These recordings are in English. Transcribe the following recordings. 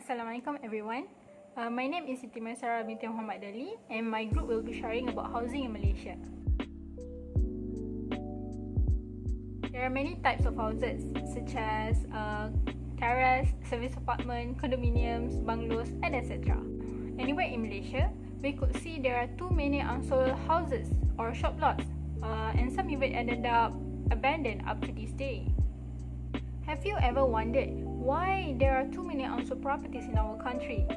Assalamualaikum everyone. My name is Siti Maisarah Binti Mohamad Dali, and my group will be sharing about housing in Malaysia. There are many types of houses such as terrace, service apartment, condominiums, bungalows and etc. Anywhere in Malaysia, we could see there are too many unsold houses or shop lots, and some even ended up abandoned up to this day. Have you ever wondered why there are too many unsold properties in our country?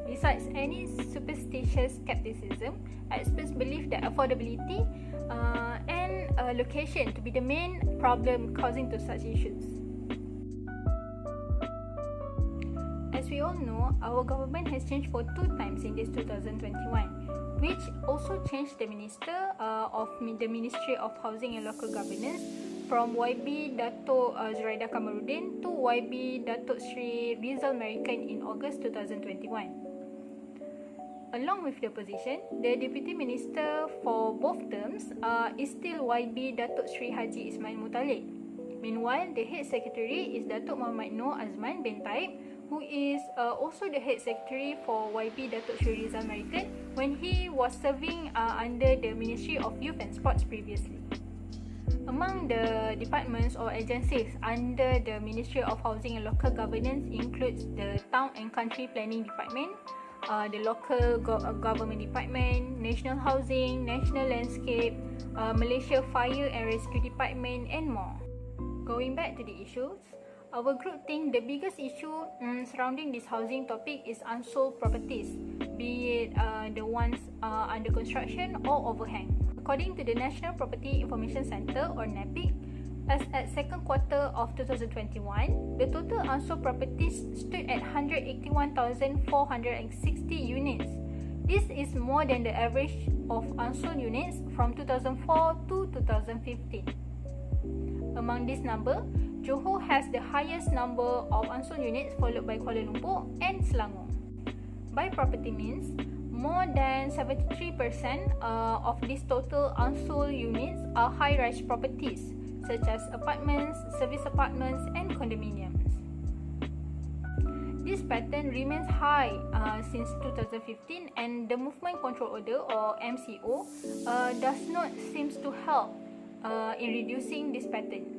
Besides any superstitious skepticism, experts believe that affordability and location to be the main problem causing to such issues. As we all know, our government has changed for 2 times in this 2021, which also changed the Minister of the Ministry of Housing and Local Governance from YB Dato' Zuraidah Kamarudin to YB Dato' Sri Rizal Merican in August 2021. Along with the position, the Deputy Minister for both terms is still YB Dato' Sri Haji Ismail Mutalib. Meanwhile, the Head Secretary is Dato' Mohamad Noor Azman bin Taib, who is also the Head Secretary for YB Dato' Sri Rizal Merican when he was serving under the Ministry of Youth and Sports previously. Among the departments or agencies under the Ministry of Housing and Local Governance includes the Town and Country Planning Department, the Local Government Department, National Housing, National Landscape, Malaysia Fire and Rescue Department and more. Going back to the issues, our group think the biggest issue surrounding this housing topic is unsold properties, be it the ones under construction or overhang. According to the National Property Information Centre or NAPIC, as at second quarter of 2021, the total unsold properties stood at 181,460 units. This is more than the average of unsold units from 2004 to 2015. Among this number, Johor has the highest number of unsold units, followed by Kuala Lumpur and Selangor. By property means, more than 73% of these total unsold units are high-rise properties, such as apartments, service apartments and condominiums. This pattern remains high since 2015, and the Movement Control Order or MCO does not seem to help in reducing this pattern.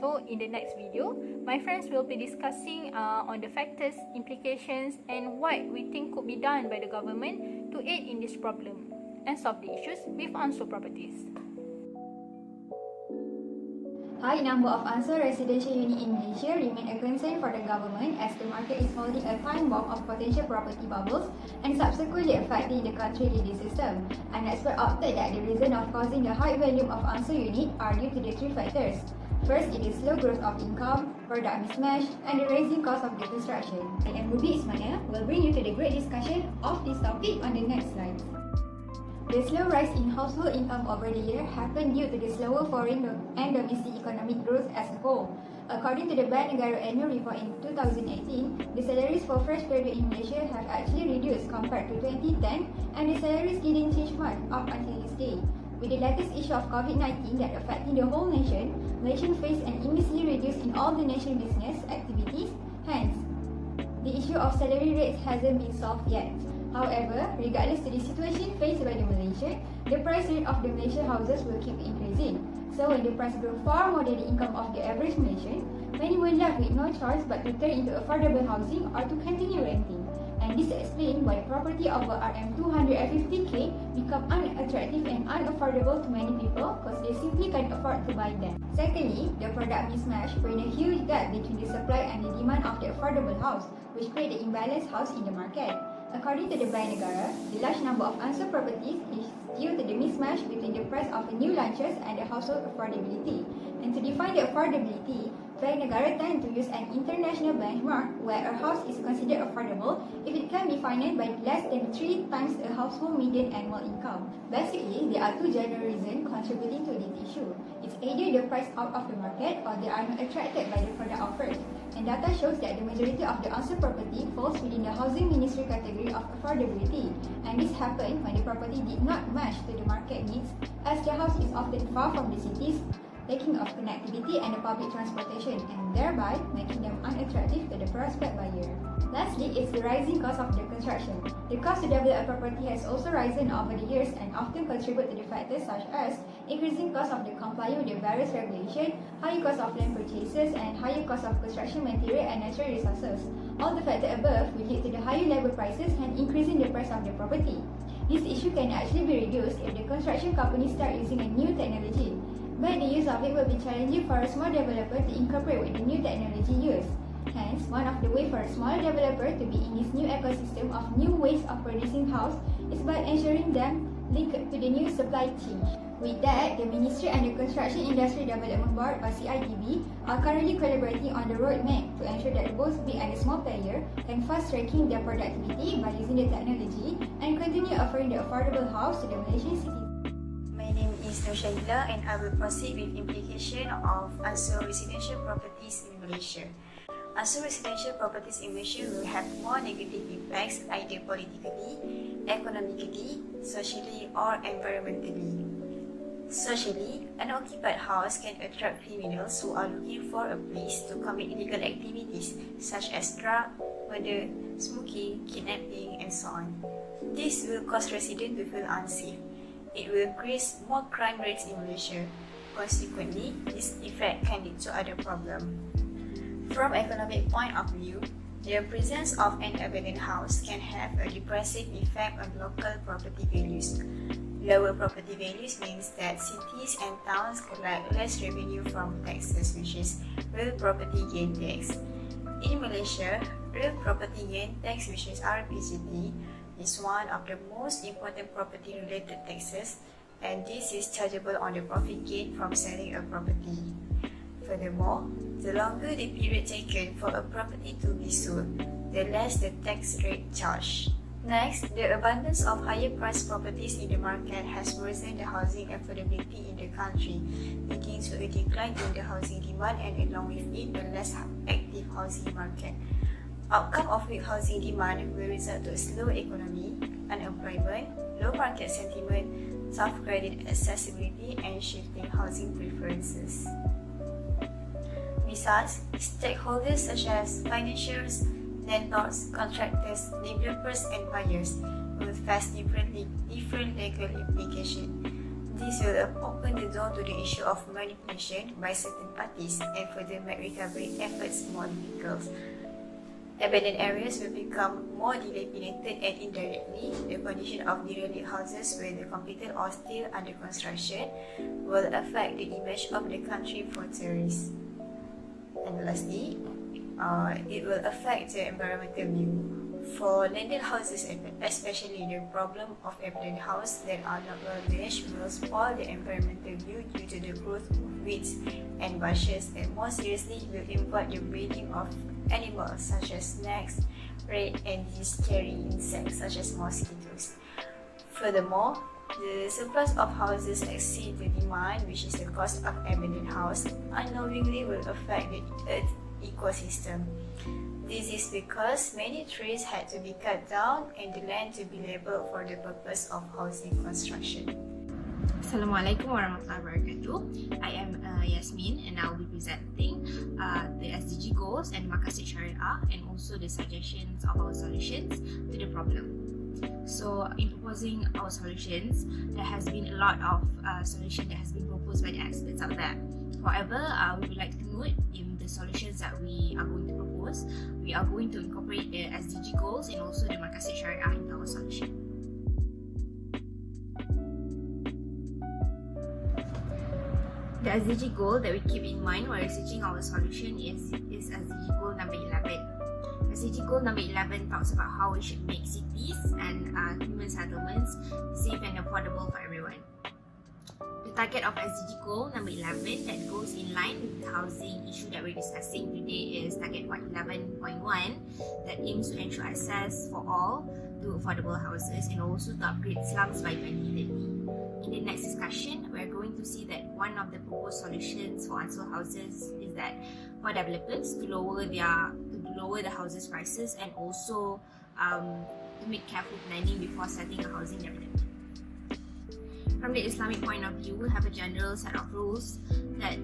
So in the next video, my friends will be discussing on the factors, implications and what we think could be done by the government to aid in this problem and solve the issues with unsold properties. High number of unsold residential units in Malaysia remain a concern for the government as the market is holding a time bomb of potential property bubbles and subsequently affecting the country legal system. An expert opted that the reason of causing the high volume of unsold units are due to the 3 factors. First, it is slow growth of income, product mismatch, and the rising cost of the construction. I am Ismail will bring you to the great discussion of this topic on the next slide. The slow rise in household income over the year happened due to the slower foreign and domestic economic growth as a whole. According to the Bank Negara Annual Report in 2018, the salaries for fresh graduates in Malaysia have actually reduced compared to 2010, and the salaries didn't change much up until this day. With the latest issue of COVID-19 that affecting the whole nation, Malaysians face an immensely reduced in all the national business activities. Hence, the issue of salary rates hasn't been solved yet. However, regardless to the situation faced by the Malaysia, the price rate of the Malaysian houses will keep increasing. So when the price grows far more than the income of the average Malaysian, many will left with no choice but to turn into affordable housing or to continue renting. And this explains why property over RM250k become unattractive and unaffordable to many people because they simply can't afford to buy them. Secondly, the product mismatch bring a huge gap between the supply and the demand of the affordable house, which create the imbalanced house in the market. According to the Bank Negara, the large number of unsold properties is due to the mismatch between the price of new launches and the household affordability. And to define the affordability, Bank Negara tend to use an international benchmark where a house is considered affordable if it can be financed by less than 3 times a household median annual income. Basically, there are 2 general reasons contributing to this issue. It's either the price out of the market or they are not attracted by the product offered. And data shows that the majority of the unsold property falls within the Housing Ministry category of affordability. And this happened when the property did not match to the market needs, as the house is often far from the cities, lacking of connectivity and the public transportation, and thereby making them unattractive to the prospect buyer. Last lastly is the rising cost of the construction. The cost to develop a property has also risen over the years and often contribute to the factors such as increasing cost of the complying with the various regulations, higher cost of land purchases, and higher cost of construction material and natural resources. All the factors above will lead to the higher labor prices and increasing the price of the property. This issue can actually be reduced if the construction companies start using a new technology, but the use of it will be challenging for a small developer to incorporate with the new technology used. Hence, one of the ways for a small developer to be in this new ecosystem of new ways of producing house is by ensuring them linked to the new supply chain. With that, the Ministry and the Construction Industry Development Board or CIDB are currently collaborating on the roadmap to ensure that both big and small players can fast-tracking their productivity by using the technology and continue offering the affordable house to the Malaysian citizens. My name is Nur Shahilah and I will proceed with implication of unsold residential properties in Malaysia. Unsold residential properties in Malaysia will have more negative impacts either politically, economically, socially or environmentally. Socially, an occupied house can attract criminals who are looking for a place to commit illegal activities such as drug, murder, smoking, kidnapping and so on. This will cause residents to feel unsafe. It will increase more crime rates in Malaysia. Consequently, this effect can lead to other problems. From economic point of view, the presence of an abandoned house can have a depressive effect on local property values. Lower property values means that cities and towns collect less revenue from taxes, which is real property gain tax. In Malaysia, real property gain tax, which is RPGT, is one of the most important property-related taxes, and this is chargeable on the profit gain from selling a property. Furthermore, the longer the period taken for a property to be sold, the less the tax rate charged. Next, the abundance of higher-priced properties in the market has worsened the housing affordability in the country, leading to a decline in the housing demand and along with it a less active housing market. Outcome of weak housing demand will result to a slow economy, unemployment, low market sentiment, tough credit accessibility, and shifting housing preferences. Besides, stakeholders such as financiers, landlords, contractors, developers, and buyers will face different legal implications. This will open the door to the issue of manipulation by certain parties and further make recovery efforts more difficult. Abandoned areas will become more dilapidated and indirectly, the condition of derelict houses whether completed or still under construction will affect the image of the country for tourists. And lastly, it will affect the environmental view. For landed houses, especially the problem of abandoned houses that are not well managed will spoil the environmental view due to the growth of weeds and bushes, and more seriously will involve the breeding of animals such as snakes, rat, and disease-carrying insects such as mosquitoes. Furthermore, the surplus of houses exceed the demand, which is the cost of abandoned house, unknowingly will affect the earth ecosystem. This is because many trees had to be cut down and the land to be labelled for the purpose of housing construction. Assalamualaikum warahmatullahi wabarakatuh. I am Yasmin and I will be presenting the SDG goals and Maqasid Syariah and also the suggestions of our solutions to the problem. So in proposing our solutions, there has been a lot of solutions that has been proposed by the experts out there. However, we would like to note in the solutions that we are going to propose, we are going to incorporate the SDG goals and also the Maqasid Syariah into our solution. The SDG goal that we keep in mind while researching our solution is SDG goal number 11. SDG goal number 11 talks about how we should make cities and human settlements safe and affordable for everyone. The target of SDG goal number 11 that goes in line with the housing issue that we're discussing today is target 11.1 that aims to ensure access for all to affordable houses and also to upgrade slums by 2030. In the next discussion, we're going to see that one of the proposed solutions for unsold houses is that for developers to lower the houses prices and also to make careful planning before setting a housing development. From the Islamic point of view, we have a general set of rules that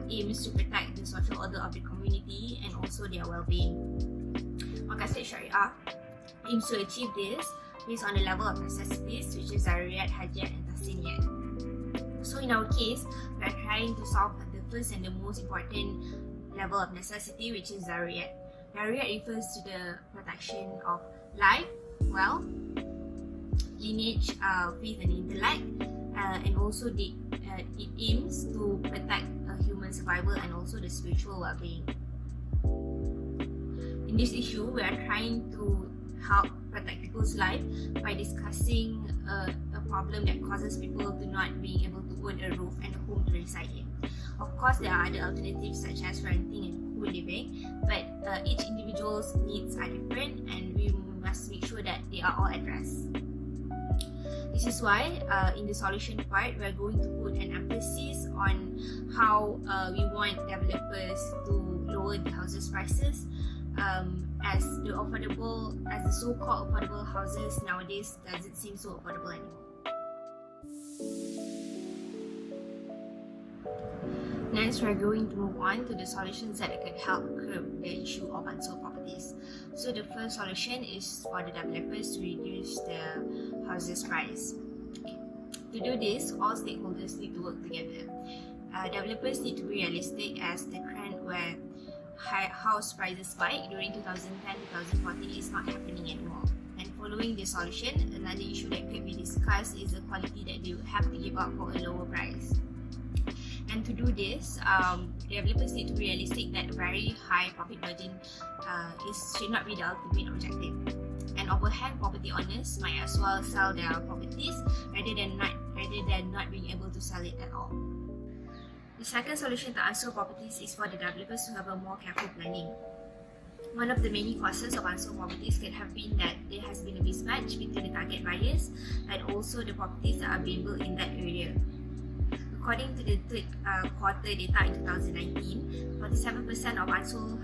aims to protect the social order of the community and also their well-being. On Maqasid Syariah aims to achieve this based on the level of necessities, which is Daruriyat, Hajat and Tahsiniyat. So in our case, we are trying to solve the first and the most important level of necessity, which is Daruriyat. Daruriyat refers to the protection of life, wealth, lineage, faith and intellect, and also it aims to protect human survival and also the spiritual well-being. In this issue, we are trying to help protect people's life by discussing a problem that causes people to not being able to own a roof and a home to reside in. Of course, there are other alternatives such as renting and co-living, but each individual's needs are different and we must make sure that they are all addressed. This is why in the solution part, we are going to put an emphasis on how we want developers to lower the houses prices, as the so-called affordable houses nowadays doesn't seem so affordable anymore. Next, we're going to move on to the solutions that could help curb the issue of unsold properties. So the first solution is for the developers to reduce the houses price. Okay. To do this, all stakeholders need to work together. Developers need to be realistic, as the trend where house prices spike during 2010-2014 is not happening anymore. And following this solution, another issue that could be discussed is the quality that they would have to give up for a lower price. And to do this, developers need to be realistic that very high profit margin should not be the ultimate objective. And overhand property owners might as well sell their properties rather than not being able to sell it at all. The second solution to unsold properties is for the developers to have a more careful planning. One of the many causes of unsold properties could have been that there has been a mismatch between the target buyers and also the properties that are being built in that area. According to the third quarter data in 2019, 47% of unsold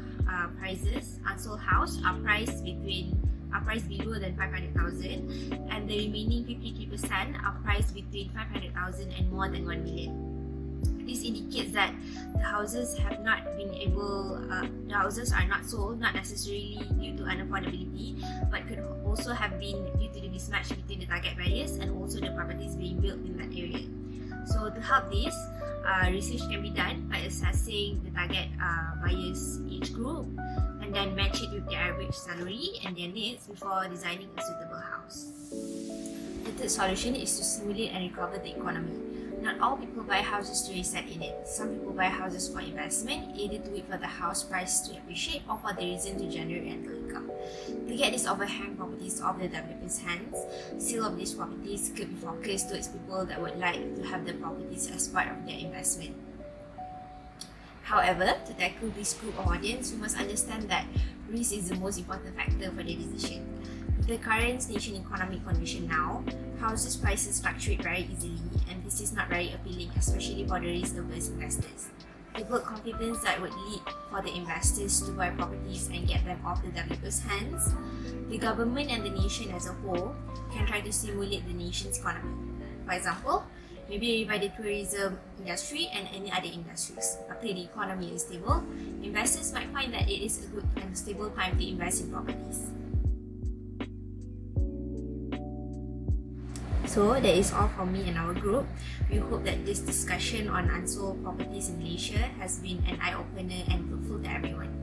house are priced below than 500,000, and the remaining 53% are priced between 500,000 and more than 1 million. This indicates that the houses are not sold not necessarily due to unaffordability, but could also have been due to the mismatch between the target buyers and also the properties being built in that area. So to help this, research can be done by assessing the target buyers age group and then match it with their average salary and their needs before designing a suitable house. The third solution is to stimulate and recover the economy. Not all people buy houses to reside in it. Some people buy houses for investment, either to wait for the house price to appreciate or for the reason to generate rental income. To get these overhang properties off the developers' hands, sale of these properties could be focused towards people that would like to have the properties as part of their investment. However, to tackle this group of audience, we must understand that risk is the most important factor for the decision. With the current nation economic condition now, houses prices fluctuate very easily, and this is not very appealing, especially for the risk-averse investors. To build confidence that would lead for the investors to buy properties and get them off the developers' hands, the government and the nation as a whole can try to stimulate the nation's economy. For example, maybe by the tourism industry and any other industries. After the economy is stable, investors might find that it is a good and stable time to invest in properties. So that is all from me and our group. We hope that this discussion on unsold properties in Malaysia has been an eye-opener and fruitful to everyone.